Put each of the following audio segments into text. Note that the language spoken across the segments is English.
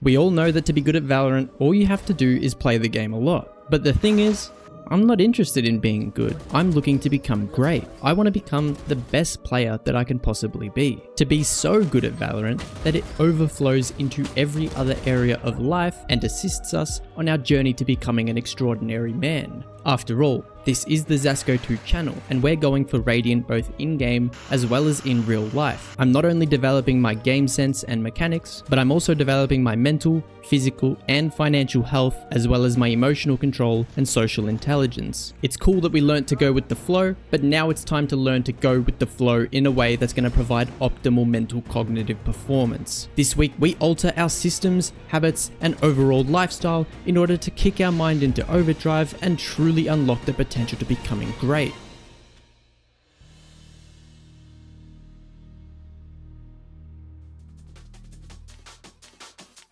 We all know that to be good at Valorant, all you have to do is play the game a lot. But the thing is, I'm not interested in being good. I'm looking to become great. I want to become the best player that I can possibly be. To be so good at Valorant that it overflows into every other area of life and assists us on our journey to becoming an extraordinary man. After all, this is the Zasko2 channel, and we're going for Radiant both in-game as well as in real life. I'm not only developing my game sense and mechanics, but I'm also developing my mental, physical, and financial health, as well as my emotional control and social intelligence. It's cool that we learnt to go with the flow, but now it's time to learn to go with the flow in a way that's going to provide optimal mental cognitive performance. This week, we alter our systems, habits, and overall lifestyle in order to kick our mind into overdrive and truly unlock the potential to becoming great.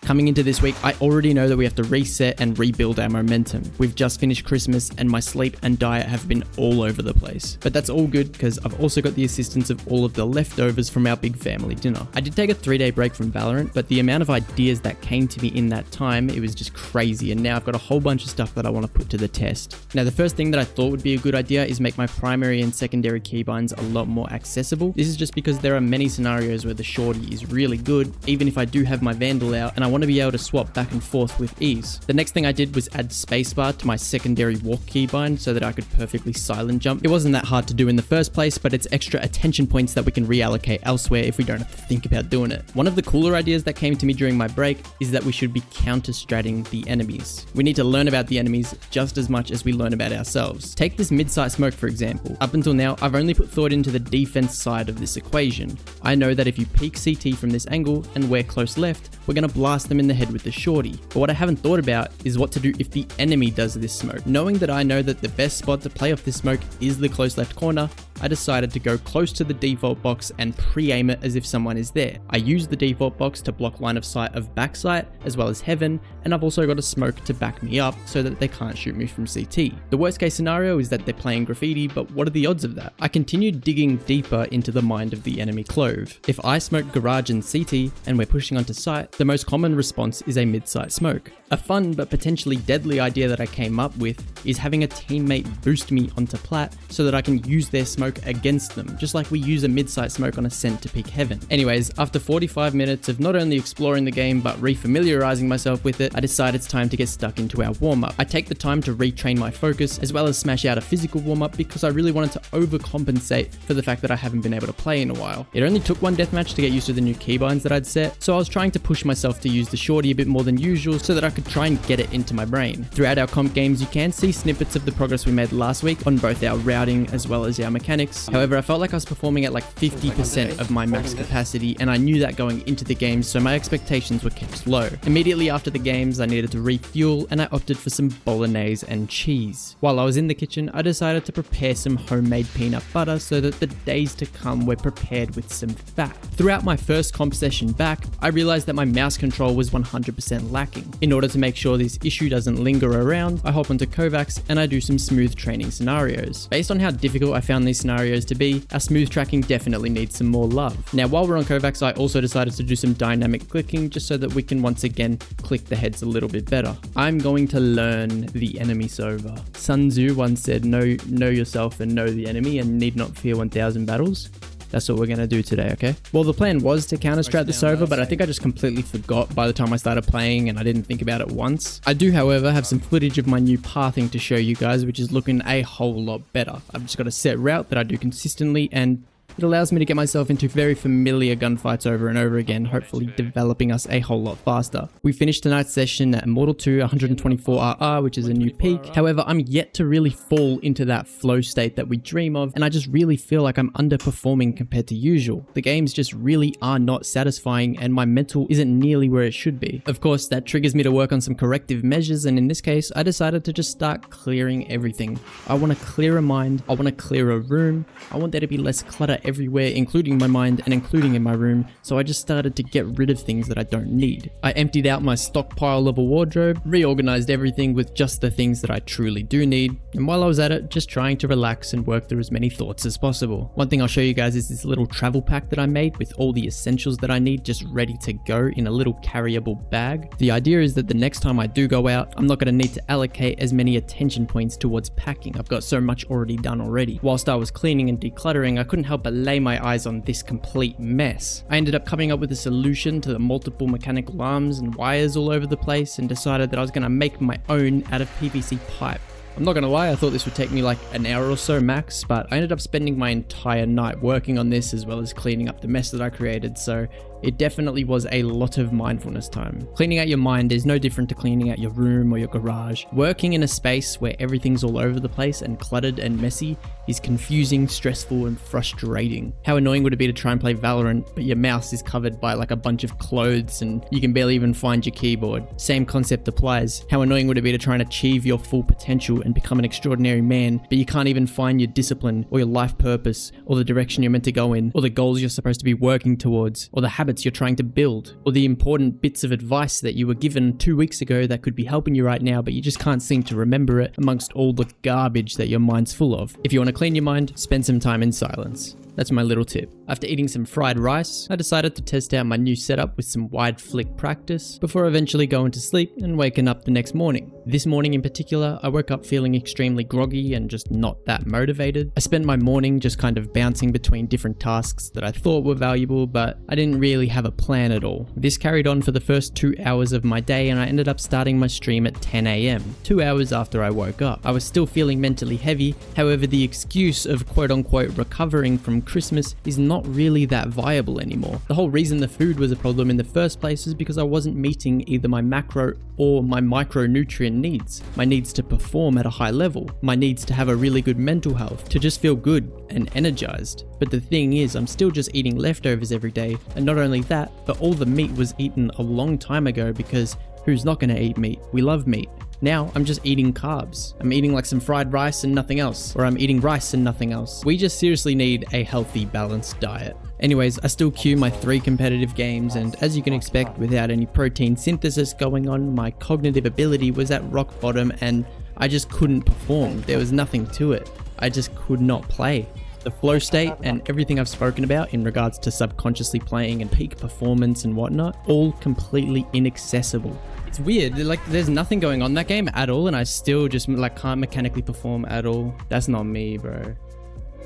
Coming into this week, I already know that we have to reset and rebuild our momentum. We've just finished Christmas and my sleep and diet have been all over the place. But that's all good because I've also got the assistance of all of the leftovers from our big family dinner. I did take a 3-day break from Valorant, but the amount of ideas that came to me in that time, it was just crazy. And now I've got a whole bunch of stuff that I want to put to the test. Now, the first thing that I thought would be a good idea is make my primary and secondary keybinds a lot more accessible. This is just because there are many scenarios where the shorty is really good, even if I do have my Vandal out and I want to be able to swap back and forth with ease. The next thing I did was add spacebar to my secondary walk keybind so that I could perfectly silent jump. It wasn't that hard to do in the first place, but it's extra attention points that we can reallocate elsewhere if we don't have to think about doing it. One of the cooler ideas that came to me during my break is that we should be counter-stratting the enemies. We need to learn about the enemies just as much as we learn about ourselves. Take this mid-sight smoke for example. Up until now, I've only put thought into the defense side of this equation. I know that if you peek CT from this angle and we're close left, we're going to blast them in the head with the shorty. But what I haven't thought about is what to do if the enemy does this smoke. Knowing that I know that the best spot to play off this smoke is the close left corner, I decided to go close to the default box and pre-aim it as if someone is there. I used the default box to block line of sight of backside as well as heaven, and I've also got a smoke to back me up so that they can't shoot me from CT. The worst case scenario is that they're playing graffiti, but what are the odds of that? I continued digging deeper into the mind of the enemy clove. If I smoke garage and CT and we're pushing onto site, the most common response is a mid-sight smoke. A fun but potentially deadly idea that I came up with is having a teammate boost me onto plat so that I can use their smoke against them, just like we use a mid-sight smoke on ascent to peak heaven. Anyways, after 45 minutes of not only exploring the game but refamiliarizing myself with it, I decided it's time to get stuck into our warm-up. I take the time to retrain my focus as well as smash out a physical warm-up because I really wanted to overcompensate for the fact that I haven't been able to play in a while. It only took one deathmatch to get used to the new keybinds that I'd set, so I was trying to push myself to use the shorty a bit more than usual so that I could try and get it into my brain. Throughout our comp games, you can see snippets of the progress we made last week on both our routing as well as our mechanics. However, I felt like I was performing at like 50% of my max capacity, and I knew that going into the game, so my expectations were kept low. Immediately after the games, I needed to refuel, and I opted for some bolognese and cheese. While I was in the kitchen, I decided to prepare some homemade peanut butter so that the days to come were prepared with some fat. Throughout my first comp session back, I realized that my mouse control was 100% lacking. In order to make sure this issue doesn't linger around, I hop onto Kovacs and I do some smooth training scenarios. Based on how difficult I found these scenarios to be, our smooth tracking definitely needs some more love. Now, while we're on Kovacs, I also decided to do some dynamic clicking just so that we can once again click the heads a little bit better. I'm going to learn the enemy server. Sun Tzu once said, know yourself and know the enemy and need not fear 1,000 battles. That's what we're going to do today, okay? Well, the plan was to counter-strat the server, but I think I just completely forgot by the time I started playing and I didn't think about it once. I do, however, have some footage of my new pathing to show you guys, which is looking a whole lot better. I've just got a set route that I do consistently, and it allows me to get myself into very familiar gunfights over and over again, hopefully developing us a whole lot faster. We finished tonight's session at Immortal 2 124 RR, which is a new peak. However, I'm yet to really fall into that flow state that we dream of, and I just really feel like I'm underperforming compared to usual. The games just really are not satisfying, and my mental isn't nearly where it should be. Of course, that triggers me to work on some corrective measures, and in this case, I decided to just start clearing everything. I want to clear a mind, I want to clear a room, I want there to be less clutter everywhere, including my mind and including in my room, so I just started to get rid of things that I don't need. I emptied out my stockpile of a wardrobe, reorganized everything with just the things that I truly do need, and while I was at it, just trying to relax and work through as many thoughts as possible. One thing I'll show you guys is this little travel pack that I made with all the essentials that I need just ready to go in a little carryable bag. The idea is that the next time I do go out, I'm not going to need to allocate as many attention points towards packing. I've got so much already done already. Whilst I was cleaning and decluttering, I couldn't help but lay my eyes on this complete mess. I ended up coming up with a solution to the multiple mechanical arms and wires all over the place and decided that I was going to make my own out of PVC pipe. I'm not gonna lie, I thought this would take me like an hour or so max, but I ended up spending my entire night working on this as well as cleaning up the mess that I created, so it definitely was a lot of mindfulness time. Cleaning out your mind is no different to cleaning out your room or your garage. Working in a space where everything's all over the place and cluttered and messy is confusing, stressful, and frustrating. How annoying would it be to try and play Valorant, but your mouse is covered by like a bunch of clothes and you can barely even find your keyboard? Same concept applies. How annoying would it be to try and achieve your full potential and become an extraordinary man, but you can't even find your discipline or your life purpose or the direction you're meant to go in or the goals you're supposed to be working towards or the habits you're trying to build or the important bits of advice that you were given 2 weeks ago that could be helping you right now, but you just can't seem to remember it amongst all the garbage that your mind's full of. If you want to clean your mind, spend some time in silence. That's my little tip. After eating some fried rice, I decided to test out my new setup with some wide flick practice before eventually going to sleep and waking up the next morning. This morning in particular, I woke up feeling extremely groggy and just not that motivated. I spent my morning just kind of bouncing between different tasks that I thought were valuable, but I didn't really have a plan at all. This carried on for the first 2 hours of my day and I ended up starting my stream at 10 AM, 2 hours after I woke up. I was still feeling mentally heavy, however the excuse of quote unquote recovering from Christmas is not really that viable anymore. The whole reason the food was a problem in the first place was because I wasn't meeting either my macro or my micronutrient needs. My needs to perform at a high level, my needs to have a really good mental health, to just feel good and energized. But the thing is, I'm still just eating leftovers every day, and not only that, but all the meat was eaten a long time ago because who's not going to eat meat? We love meat. Now I'm just eating carbs. I'm eating like some fried rice and nothing else, or I'm eating rice and nothing else. We just seriously need a healthy, balanced diet. Anyways, I still queue my 3 competitive games, and as you can expect, without any protein synthesis going on, my cognitive ability was at rock bottom and I just couldn't perform. There was nothing to it. I just could not play. The flow state and everything I've spoken about in regards to subconsciously playing and peak performance and whatnot, all completely inaccessible. It's weird, like there's nothing going on in that game at all and I still just like can't mechanically perform at all. That's not me, bro.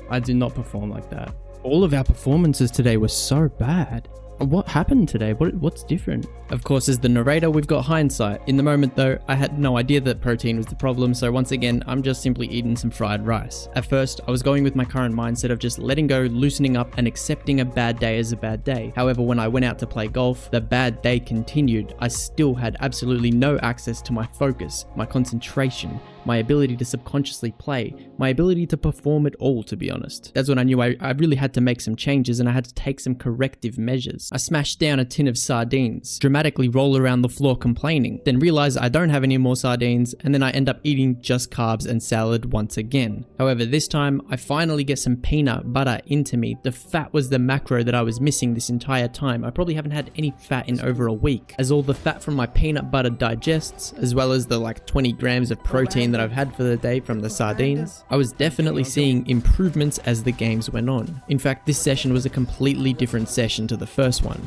I do not perform like that. All of our performances today were so bad. What happened today? What's different? Of course, as the narrator, we've got hindsight. In the moment though, I had no idea that protein was the problem, so once again, I'm just simply eating some fried rice. At first, I was going with my current mindset of just letting go, loosening up, and accepting a bad day as a bad day. However, when I went out to play golf, the bad day continued. I still had absolutely no access to my focus, my concentration, my ability to subconsciously play, my ability to perform at all, to be honest. That's when I knew I really had to make some changes and I had to take some corrective measures. I smashed down a tin of sardines, dramatically roll around the floor complaining, then realize I don't have any more sardines, and then I end up eating just carbs and salad once again. However, this time, I finally get some peanut butter into me. The fat was the macro that I was missing this entire time. I probably haven't had any fat in over a week, as all the fat from my peanut butter digests, as well as the like 20 grams of protein that I've had for the day from the sardines. I was definitely seeing improvements as the games went on. In fact, this session was a completely different session to the first one.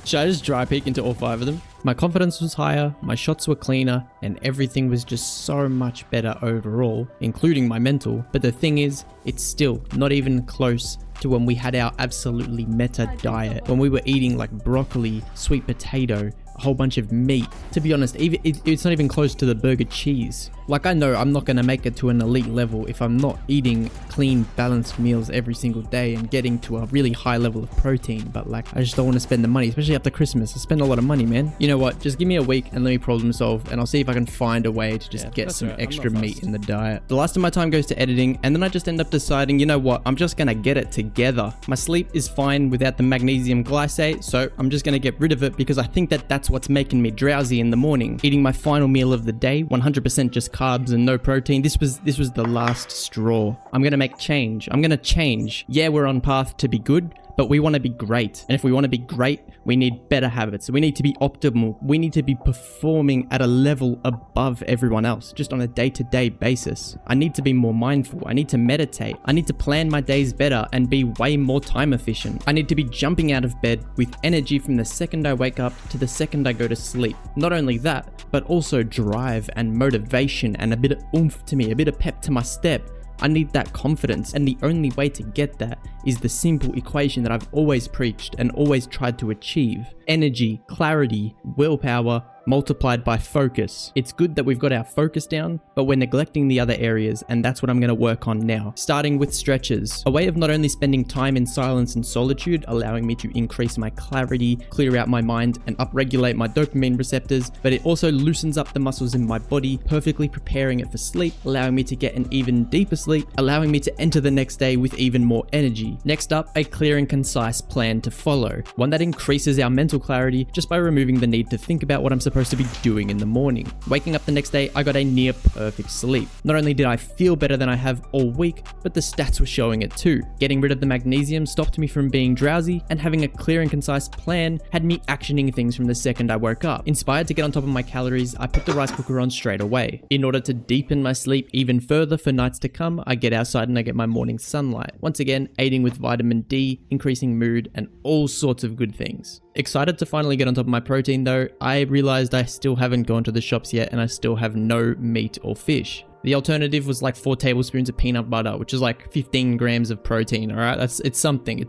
Should I just dry peek into all 5 of them? My confidence was higher, my shots were cleaner, and everything was just so much better overall, including my mental. But the thing is, it's still not even close to when we had our absolutely meta diet, when we were eating like broccoli, sweet potato, a whole bunch of meat. To be honest, it's not even close to the burger cheese. Like, I know I'm not going to make it to an elite level if I'm not eating clean, balanced meals every single day and getting to a really high level of protein, but like, I just don't want to spend the money, especially after Christmas. I spend a lot of money, man. You know what? Just give me a week and let me problem solve, and I'll see if I can find a way to just get some extra meat in the diet. The last of my time goes to editing, and then I just end up deciding, you know what? I'm just going to get it together. My sleep is fine without the magnesium glycate, so I'm just going to get rid of it because I think that that's That's what's making me drowsy in the morning. Eating my final meal of the day, 100% just carbs and no protein. This was the last straw. I'm gonna make change. I'm gonna change. Yeah, we're on path to be good, but we want to be great. And if we want to be great, we need better habits. We need to be optimal. We need to be performing at a level above everyone else, just on a day-to-day basis. I need to be more mindful. I need to meditate. I need to plan my days better and be way more time efficient. I need to be jumping out of bed with energy from the second I wake up to the second I go to sleep. Not only that, but also drive and motivation and a bit of oomph to me, a bit of pep to my step. I need that confidence, and the only way to get that is the simple equation that I've always preached and always tried to achieve. Energy, clarity, willpower, multiplied by focus. It's good that we've got our focus down, but we're neglecting the other areas, and that's what I'm going to work on now. Starting with stretches, a way of not only spending time in silence and solitude, allowing me to increase my clarity, clear out my mind, and upregulate my dopamine receptors, but it also loosens up the muscles in my body, perfectly preparing it for sleep, allowing me to get an even deeper sleep, allowing me to enter the next day with even more energy. Next up, a clear and concise plan to follow, one that increases our mental clarity just by removing the need to think about what I'm supposed to be doing in the morning. Waking up the next day, I got a near perfect sleep. Not only did I feel better than I have all week, but the stats were showing it too. Getting rid of the magnesium stopped me from being drowsy, and having a clear and concise plan had me actioning things from the second I woke up. Inspired to get on top of my calories, I put the rice cooker on straight away. In order to deepen my sleep even further for nights to come, I get outside and I get my morning sunlight. Once again, aiding with vitamin D, increasing mood, and all sorts of good things. Excited to finally get on top of my protein though, I realized I still haven't gone to the shops yet and I still have no meat or fish. The alternative was like 4 tablespoons of peanut butter, which is like 15 grams of protein, alright? It's something,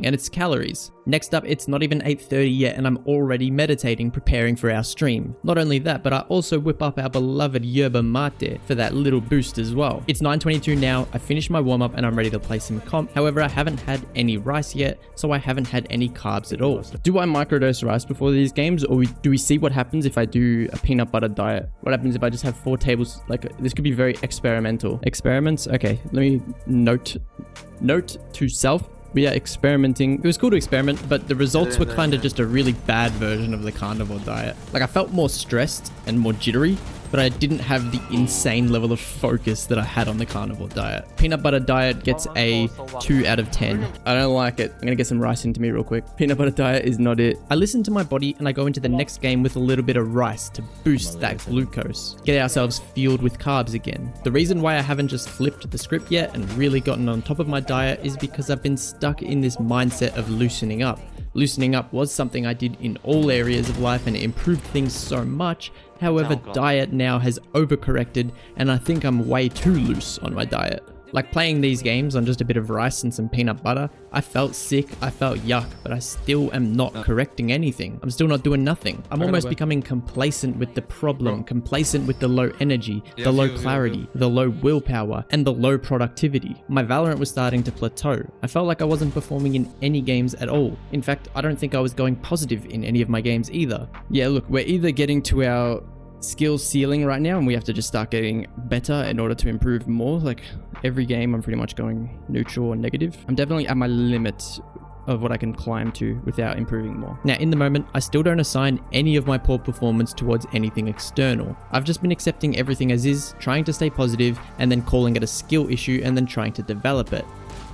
and it's calories. Next up, it's not even 8:30 yet and I'm already meditating, preparing for our stream. Not only that, but I also whip up our beloved yerba mate for that little boost as well. It's 9:22 now, I finished my warm up and I'm ready to play some comp. However, I haven't had any rice yet, so I haven't had any carbs at all. Do I microdose rice before these games, or do we see what happens if I do a peanut butter diet? What happens if I just have 4 tables? Like, this could be very experimental. Experiments? Okay, let me note to self. We are experimenting. It was cool to experiment, but the results were kind of just a really bad version of the carnivore diet. Like, I felt more stressed and more jittery, but I didn't have the insane level of focus that I had on the carnivore diet. Peanut butter diet gets a 2 out of 10. I don't like it. I'm gonna get some rice into me real quick. Peanut butter diet is not it. I listen to my body and I go into the next game with a little bit of rice to boost that glucose. Get ourselves fueled with carbs again. The reason why I haven't just flipped the script yet and really gotten on top of my diet is because I've been stuck in this mindset of loosening up. Loosening up was something I did in all areas of life and it improved things so much. However, diet now has overcorrected and I think I'm way too loose on my diet. Like playing these games on just a bit of rice and some peanut butter, I felt sick, I felt yuck, but I still am not correcting anything. I'm still not doing nothing. I'm almost becoming complacent with the problem, complacent with the low energy, the low clarity, the low willpower, and the low productivity. My Valorant was starting to plateau. I felt like I wasn't performing in any games at all. In fact, I don't think I was going positive in any of my games either. Yeah, look, we're either getting to our skill ceiling right now and we have to just start getting better in order to improve more. Like every game I'm pretty much going neutral or negative. I'm definitely at my limit of what I can climb to without improving more. Now in the moment, I still don't assign any of my poor performance towards anything external. I've just been accepting everything as is, trying to stay positive and then calling it a skill issue and then trying to develop it.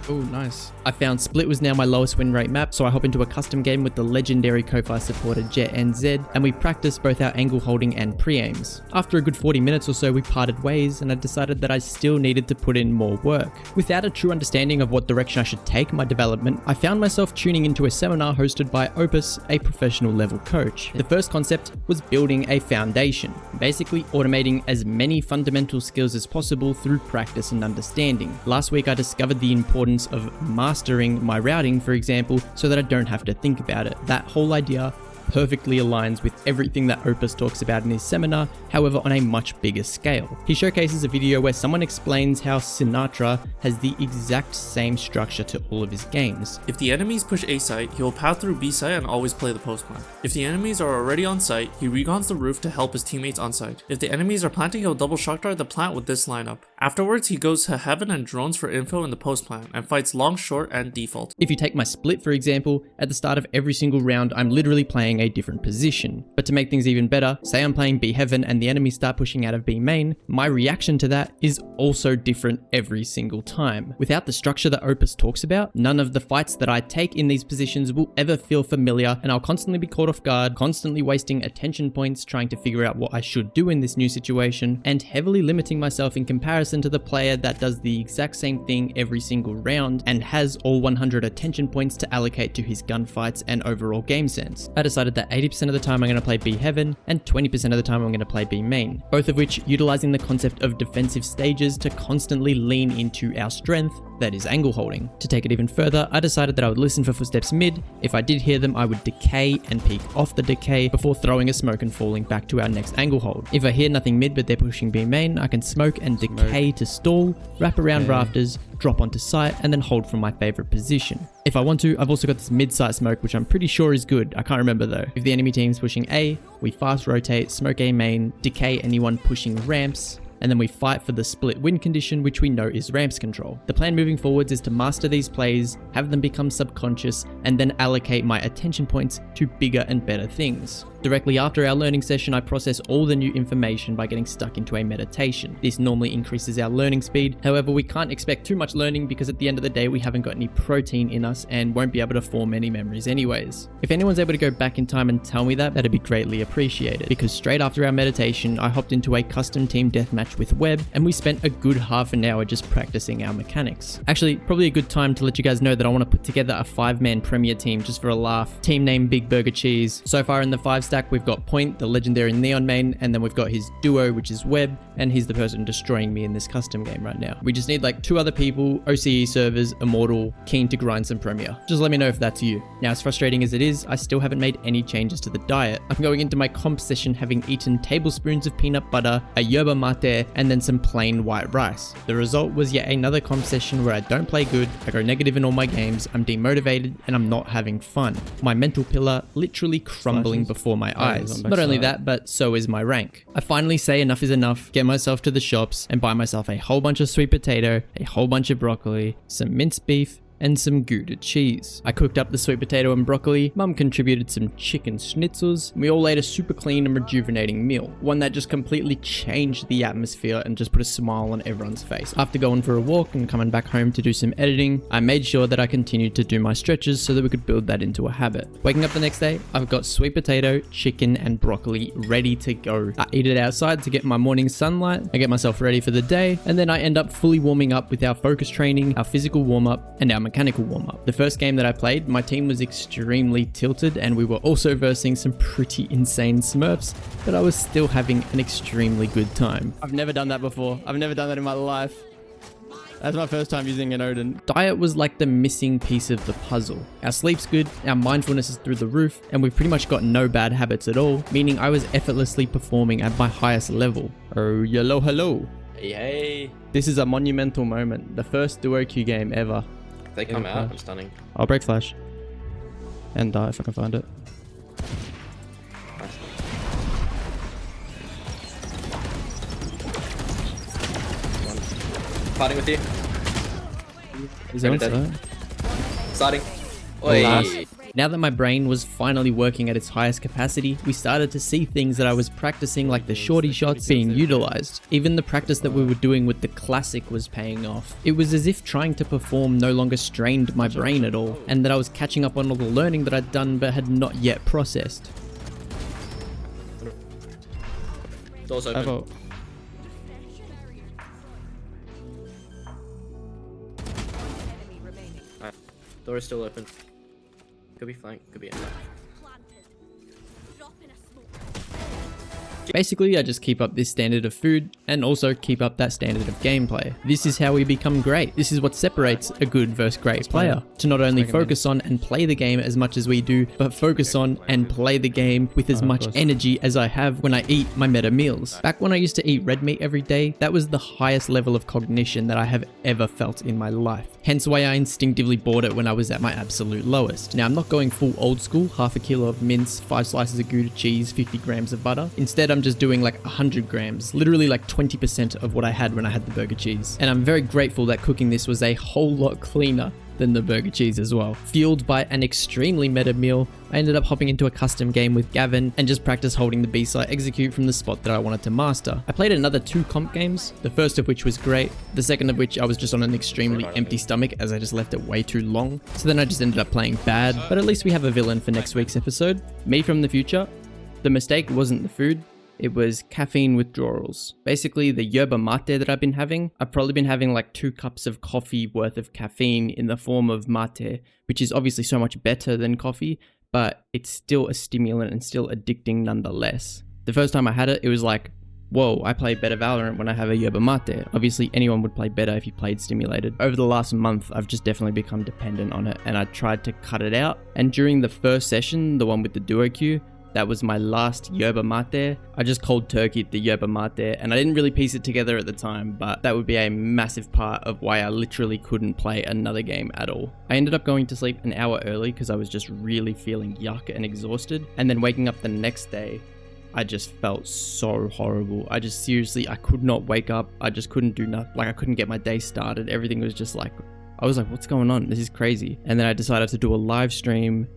Oh, nice. I found Split was now my lowest win rate map, so I hop into a custom game with the legendary Ko-Fi supporter Jet NZ, and we practiced both our angle holding and pre-aims. After a good 40 minutes or so, we parted ways, and I decided that I still needed to put in more work. Without a true understanding of what direction I should take my development, I found myself tuning into a seminar hosted by Opus, a professional level coach. The first concept was building a foundation, basically automating as many fundamental skills as possible through practice and understanding. Last week, I discovered the importance of mastering my routing, for example, so that I don't have to think about it. That whole idea perfectly aligns with everything that Opus talks about in his seminar, however on a much bigger scale. He showcases a video where someone explains how Sinatra has the exact same structure to all of his games. If the enemies push A site, he will path through B site and always play the post plant. If the enemies are already on site, he recons the roof to help his teammates on site. If the enemies are planting, he'll double shock dart the plant with this lineup. Afterwards, he goes to heaven and drones for info in the post plant and fights long, short, and default. If you take my Split for example, at the start of every single round, I'm literally playing playing a different position. But to make things even better, say I'm playing B heaven and the enemies start pushing out of B main, my reaction to that is also different every single time. Without the structure that Opus talks about, none of the fights that I take in these positions will ever feel familiar, and I'll constantly be caught off guard, constantly wasting attention points trying to figure out what I should do in this new situation, and heavily limiting myself in comparison to the player that does the exact same thing every single round and has all 100 attention points to allocate to his gunfights and overall game sense. I decided that 80% of the time I'm going to play B heaven and 20% of the time I'm going to play B main, both of which utilizing the concept of defensive stages to constantly lean into our strength, that is angle holding. To take it even further, I decided that I would listen for footsteps mid. If I did hear them, I would decay and peek off the decay before throwing a smoke and falling back to our next angle hold. If I hear nothing mid but they're pushing B main, I can smoke and decay to stall, wrap around rafters, drop onto site, and then hold from my favorite position. If I want to, I've also got this mid-site smoke, which I'm pretty sure is good. I can't remember though. If the enemy team's pushing A, we fast rotate, smoke A main, decay anyone pushing ramps, and then we fight for the split win condition, which we know is ramps control. The plan moving forwards is to master these plays, have them become subconscious, and then allocate my attention points to bigger and better things. Directly after our learning session, I process all the new information by getting stuck into a meditation. This normally increases our learning speed. However, we can't expect too much learning because at the end of the day, we haven't got any protein in us and won't be able to form any memories anyways. If anyone's able to go back in time and tell me that, that'd be greatly appreciated, because straight after our meditation, I hopped into a custom team deathmatch with Webb and we spent a good half an hour just practicing our mechanics. Actually, probably a good time to let you guys know that I want to put together a 5-man premier team just for a laugh. Team name Big Burger Cheese. So far in the 5 stack, we've got Point, the legendary Neon main, and then we've got his duo, which is Webb, and he's the person destroying me in this custom game right now. We just need like 2 other people, OCE servers, Immortal, keen to grind some Premier. Just let me know if that's you. Now, as frustrating as it is, I still haven't made any changes to the diet. I'm going into my comp session having eaten tablespoons of peanut butter, a yerba mate, and then some plain white rice. The result was yet another comp session where I don't play good, I go negative in all my games, I'm demotivated, and I'm not having fun. My mental pillar literally crumbling before my eyes. Not only that, but so is my rank. I finally say enough is enough, get myself to the shops, and buy myself a whole bunch of sweet potato, a whole bunch of broccoli, some minced beef, and some Gouda cheese. I cooked up the sweet potato and broccoli, Mum contributed some chicken schnitzels, and we all ate a super clean and rejuvenating meal. One that just completely changed the atmosphere and just put a smile on everyone's face. After going for a walk and coming back home to do some editing, I made sure that I continued to do my stretches so that we could build that into a habit. Waking up the next day, I've got sweet potato, chicken, and broccoli ready to go. I eat it outside to get my morning sunlight, I get myself ready for the day, and then I end up fully warming up with our focus training, our physical warm-up, and our mechanical warm-up. The first game that I played, my team was extremely tilted and we were also versing some pretty insane smurfs, but I was still having an extremely good time. I've never done that before. I've never done that in my life. That's my first time using an Odin. Diet was like the missing piece of the puzzle. Our sleep's good, our mindfulness is through the roof, and we've pretty much got no bad habits at all, meaning I was effortlessly performing at my highest level. Oh, yellow, hello. Hey. This is a monumental moment. The first duo queue game ever. They come out, I'm stunning. I'll break flash. And die if I can find it. Nice. Fighting with you. Is that dead. Starting. Last. Oi. Now that my brain was finally working at its highest capacity, we started to see things that I was practicing, like the shorty shots, being utilized. Even the practice that we were doing with the classic was paying off. It was as if trying to perform no longer strained my brain at all, and that I was catching up on all the learning that I'd done but had not yet processed. Doors open. Alright. Door is still open. Could be flank, could be ambush. Basically, I just keep up this standard of food and also keep up that standard of gameplay. This is how we become great. This is what separates a good versus great player. To not only focus on and play the game as much as we do, but focus on and play the game with as much energy as I have when I eat my meta meals. Back when I used to eat red meat every day, that was the highest level of cognition that I have ever felt in my life. Hence why I instinctively bought it when I was at my absolute lowest. Now, I'm not going full old school, half a kilo of mince, 5 slices of Gouda cheese, 50 grams of butter. Instead, I'm just doing like 100 grams, literally like 20% of what I had when I had the burger cheese. And I'm very grateful that cooking this was a whole lot cleaner than the burger cheese as well. Fueled by an extremely meta meal, I ended up hopping into a custom game with Gavin and just practice holding the B-side execute from the spot that I wanted to master. I played another 2 comp games, the first of which was great, the second of which I was just on an extremely empty stomach as I just left it way too long. So then I just ended up playing bad, but at least we have a villain for next week's episode. Me from the future. The mistake wasn't the food. It was caffeine withdrawals. Basically, the yerba mate that I've been having, I've probably been having like 2 cups of coffee worth of caffeine in the form of mate, which is obviously so much better than coffee, but it's still a stimulant and still addicting nonetheless. The first time I had it, it was like, whoa, I play better Valorant when I have a yerba mate. Obviously, anyone would play better if you played stimulated. Over the last month, I've just definitely become dependent on it, and I tried to cut it out. And during the first session, the one with the duo queue, that was my last yerba mate. I just cold turkeyed the yerba mate, and I didn't really piece it together at the time, but that would be a massive part of why I literally couldn't play another game at all. I ended up going to sleep an hour early because I was just really feeling yuck and exhausted, and then waking up the next day, I just felt so horrible. I just seriously, I could not wake up. I just couldn't do nothing. Like, I couldn't get my day started. Everything was just like, I was like, what's going on? This is crazy. And then I decided to do a live stream.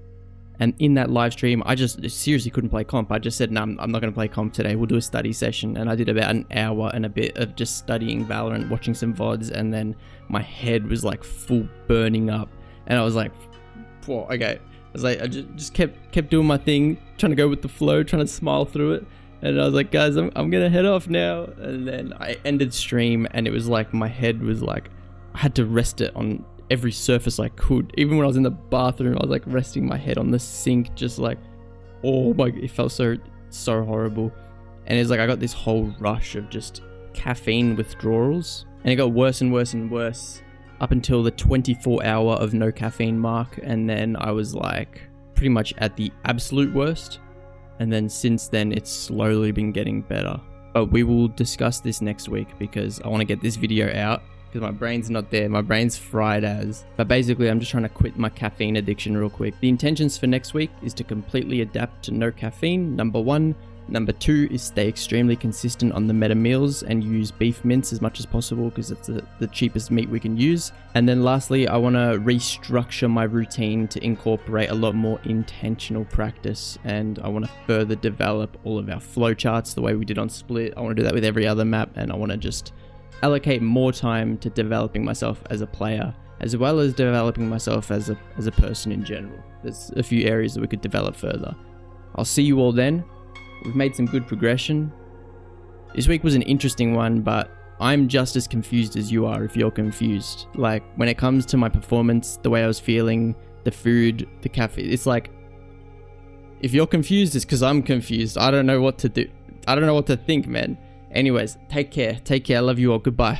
And in that live stream, I just seriously couldn't play comp. I just said, no, I'm not going to play comp today. We'll do a study session. And I did about an hour and a bit of just studying Valorant, watching some VODs. And then my head was like full burning up. And I was like, whoa, okay. I was like, I just kept doing my thing, trying to go with the flow, trying to smile through it. And I was like, guys, I'm going to head off now. And then I ended stream, and it was like my head was like, I had to rest it on every surface I could. Even when I was in the bathroom, I was like resting my head on the sink, just like, oh my, it felt so horrible. And it's like I got this whole rush of just caffeine withdrawals, and it got worse and worse and worse up until the 24-hour of no caffeine mark. And then I was like pretty much at the absolute worst. And then since then, it's slowly been getting better. But we will discuss this next week because I want to get this video out because my brain's not there. My brain's fried as. But basically, I'm just trying to quit my caffeine addiction real quick. The intentions for next week is to completely adapt to no caffeine, number 1. Number 2 is stay extremely consistent on the meta meals and use beef mince as much as possible because it's the cheapest meat we can use. And then lastly, I want to restructure my routine to incorporate a lot more intentional practice, and I want to further develop all of our flowcharts the way we did on Split. I want to do that with every other map, and I want to just allocate more time to developing myself as a player, as well as developing myself as a person in general. There's a few areas that we could develop further. I'll see you all then. We've made some good progression. This week was an interesting one, but I'm just as confused as you are if you're confused. Like, when it comes to my performance, the way I was feeling, the food, the cafe, it's like, if you're confused, it's because I'm confused. I don't know what to do. I don't know what to think, man. Anyways, take care. Take care. I love you all. Goodbye.